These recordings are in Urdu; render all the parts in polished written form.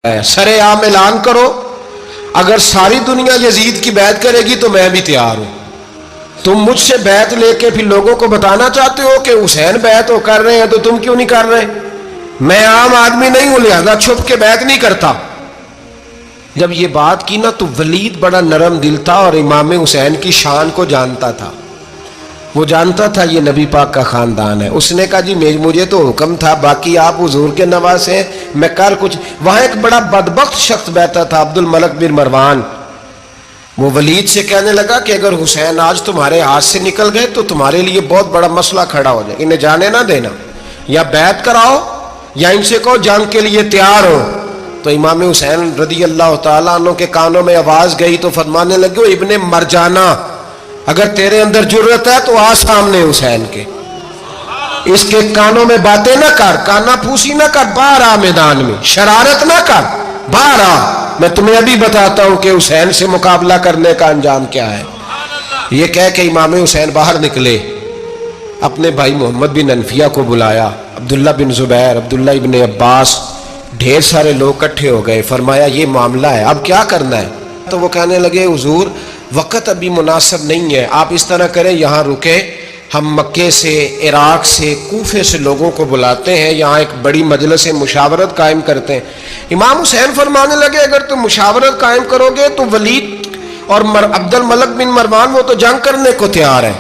سرے عام اعلان کرو، اگر ساری دنیا یزید کی بیعت کرے گی تو میں بھی تیار ہوں۔ تم مجھ سے بیعت لے کے پھر لوگوں کو بتانا چاہتے ہو کہ حسین بیعت وہ کر رہے ہیں تو تم کیوں نہیں کر رہے؟ میں عام آدمی نہیں ہوں، لہذا چھپ کے بیعت نہیں کرتا۔ جب یہ بات کی نا تو ولید بڑا نرم دل تھا اور امام حسین کی شان کو جانتا تھا، وہ جانتا تھا یہ نبی پاک کا خاندان ہے۔ اس نے کہا جی مجھے تو حکم تھا، باقی آپ حضور کے نواز ہیں، میں کر کچھ۔ وہاں ایک بڑا بدبخت شخص بیٹھا تھا، عبد الملک بن مروان۔ وہ ولید سے کہنے لگا کہ اگر حسین آج تمہارے ہاتھ سے نکل گئے تو تمہارے لیے بہت بڑا مسئلہ کھڑا ہو جائے، انہیں جانے نہ دینا، یا بیعت کراؤ یا ان سے کہو جنگ کے لیے تیار ہو۔ تو امام حسین رضی اللہ تعالیٰ عنہ کے کانوں میں آواز گئی تو فرمانے لگے، ابن مرجانہ اگر تیرے اندر جرت ہے تو آ سامنے حسین کے، اس کے کانوں میں باتیں نہ کر، کانا پھوسی نہ کر، باہر آ میدان میں، شرارت نہ کر، باہر آ، میں تمہیں ابھی بتاتا ہوں کہ حسین سے مقابلہ کرنے کا انجام کیا ہے۔ یہ کہہ کہ امام حسین باہر نکلے، اپنے بھائی محمد بن انفیہ کو بلایا، عبداللہ بن زبیر، عبداللہ ابن عباس، ڈھیر سارے لوگ اکٹھے ہو گئے۔ فرمایا یہ معاملہ ہے، اب کیا کرنا ہے؟ تو وہ کہنے لگے حضور وقت ابھی مناسب نہیں ہے، آپ اس طرح کریں یہاں رکے، ہم مکے سے، عراق سے، کوفے سے لوگوں کو بلاتے ہیں، یہاں ایک بڑی مجلس مشاورت قائم کرتے ہیں۔ امام حسین فرمانے لگے اگر تم مشاورت قائم کرو گے تو ولید اور عبد الملک بن مروان وہ تو جنگ کرنے کو تیار ہے،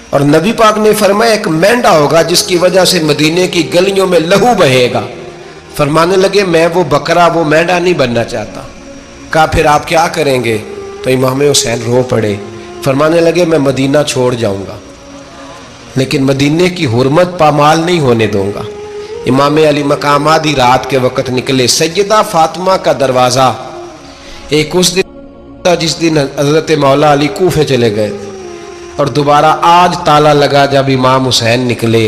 اور نبی پاک نے فرمایا ایک مینڈا ہوگا جس کی وجہ سے مدینے کی گلیوں میں لہو بہے گا۔ فرمانے لگے میں وہ بکرا، وہ مینڈا نہیں بننا چاہتا۔ کہا پھر آپ کیا کریں گے؟ تو امام حسین رو پڑے، فرمانے لگے میں مدینہ چھوڑ جاؤں گا لیکن مدینے کی حرمت پامال نہیں ہونے دوں گا۔ امام علی مقام آدھی رات کے وقت نکلے، سیدہ فاطمہ کا دروازہ ایک اس دن تھا جس دن حضرت مولا علی کوفے چلے گئے اور دوبارہ آج تالا لگا جب امام حسین نکلے۔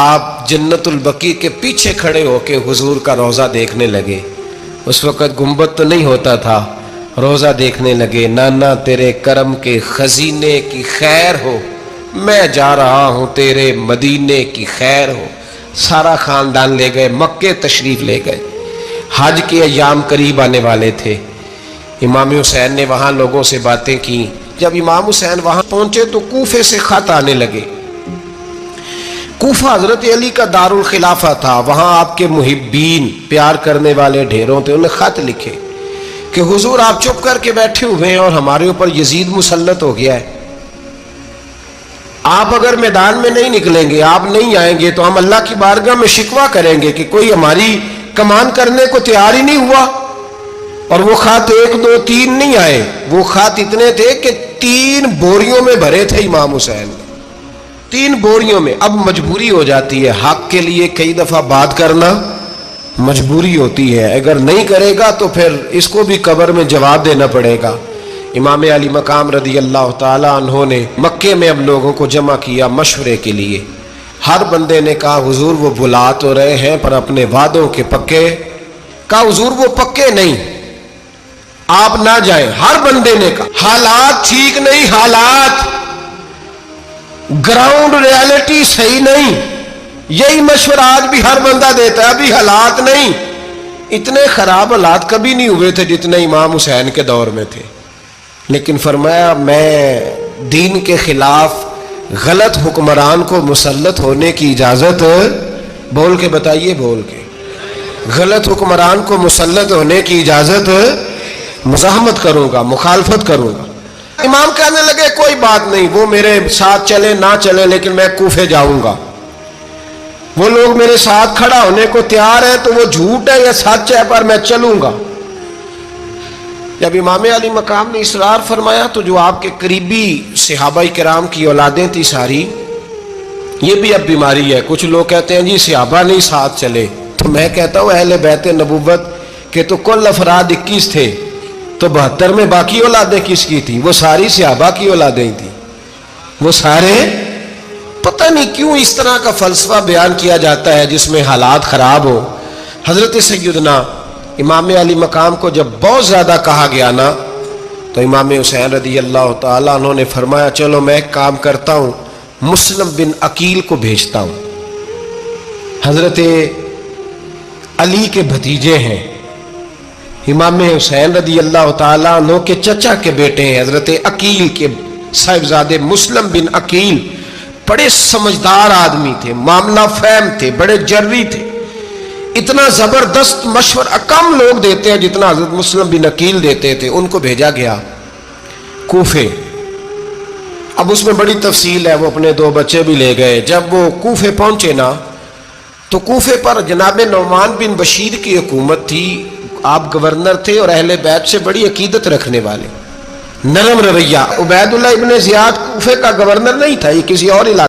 آپ جنت البقیع کے پیچھے کھڑے ہو کے حضور کا روضہ دیکھنے لگے، اس وقت گنبد تو نہیں ہوتا تھا، روضہ دیکھنے لگے۔ نانا تیرے کرم کے خزینے کی خیر ہو، میں جا رہا ہوں تیرے مدینے کی خیر ہو۔ سارا خاندان لے گئے، مکے تشریف لے گئے، حج کے ایام قریب آنے والے تھے۔ امام حسین نے وہاں لوگوں سے باتیں کی۔ جب امام حسین وہاں پہنچے تو کوفے سے خط آنے لگے۔ کوفہ حضرت علی کا دارالخلافہ تھا، وہاں آپ کے محبین، پیار کرنے والے ڈھیروں تھے، انہیں خط لکھے کہ حضور آپ چپ کر کے بیٹھے ہوئے ہیں اور ہمارے اوپر یزید مسلط ہو گیا ہے، آپ اگر میدان میں نہیں نکلیں گے، آپ نہیں آئیں گے تو ہم اللہ کی بارگاہ میں شکوہ کریں گے کہ کوئی ہماری کمان کرنے کو تیار ہی نہیں ہوا۔ اور وہ خط 1 2 3 نہیں آئے، وہ خط اتنے تھے کہ 3 بوریوں میں بھرے تھے امام حسین، 3 بوریوں میں۔ اب مجبوری ہو جاتی ہے، حق کے لیے کئی دفعہ بات کرنا مجبوری ہوتی ہے، اگر نہیں کرے گا تو پھر اس کو بھی قبر میں جواب دینا پڑے گا۔ امام علی مقام رضی اللہ تعالیٰ عنہ نے مکے میں اب لوگوں کو جمع کیا مشورے کے لیے۔ ہر بندے نے کہا حضور وہ بلا تو رہے ہیں پر اپنے وعدوں کے پکے۔ کہا حضور وہ پکے نہیں، آپ نہ جائیں۔ ہر بندے نے کہا حالات ٹھیک نہیں، حالات گراؤنڈ ریالٹی صحیح نہیں، یہی مشورہ آج بھی ہر بندہ دیتا ہے، ابھی حالات نہیں۔ اتنے خراب حالات کبھی نہیں ہوئے تھے جتنے امام حسین کے دور میں تھے، لیکن فرمایا میں دین کے خلاف غلط حکمران کو مسلط ہونے کی اجازت، بول کے بتائیے، بول کے، غلط حکمران کو مسلط ہونے کی اجازت، مزاحمت کروں گا، مخالفت کروں گا۔ امام کہنے لگے کوئی بات نہیں، وہ میرے ساتھ چلے نہ چلے لیکن میں کوفے جاؤں گا، وہ لوگ میرے ساتھ کھڑا ہونے کو تیار ہے تو وہ جھوٹ ہے یا سچ ہے پر میں چلوں گا۔ جب امام علی مقام نے اصرار فرمایا تو جو آپ کے قریبی صحابہ کرام کی اولادیں تھی ساری، یہ بھی اب بیماری ہے، کچھ لوگ کہتے ہیں جی صحابہ نہیں ساتھ چلے، تو میں کہتا ہوں اہل بیت نبوت کے تو کل افراد 21 تھے، تو 72 میں باقی اولادیں کس کی تھی؟ وہ ساری صحابہ کی اولادیں تھیں، وہ سارے۔ پتہ نہیں کیوں اس طرح کا فلسفہ بیان کیا جاتا ہے جس میں حالات خراب ہو۔ حضرت سیدنا امام علی مقام کو جب بہت زیادہ کہا گیا نا تو امام حسین رضی اللہ تعالیٰ عنہ نے فرمایا چلو میں ایک کام کرتا ہوں، مسلم بن عقیل کو بھیجتا ہوں، حضرت علی کے بھتیجے ہیں، امام حسین رضی اللہ تعالیٰ عنہ کے چچا کے بیٹے ہیں حضرت عقیل کے صاحبزادے مسلم بن عقیل، بڑے سمجھدار آدمی تھے، معاملہ فہم تھے، بڑے جری تھے، اتنا زبردست مشورہ کم لوگ دیتے ہیں جتنا حضرت مسلم بن عقیل دیتے تھے۔ ان کو بھیجا گیا کوفے۔ اب اس میں بڑی تفصیل ہے، وہ اپنے 2 بچے بھی لے گئے۔ جب وہ کوفے پہنچے نا تو کوفے پر جناب نعمان بن بشیر کی حکومت تھی، آپ گورنر تھے اور اہل بیت سے بڑی عقیدت رکھنے والے، نرم رویہ۔ عبید اللہ ابن زیاد کوفے کا گورنر نہیں تھا، یہ کسی اور علاقے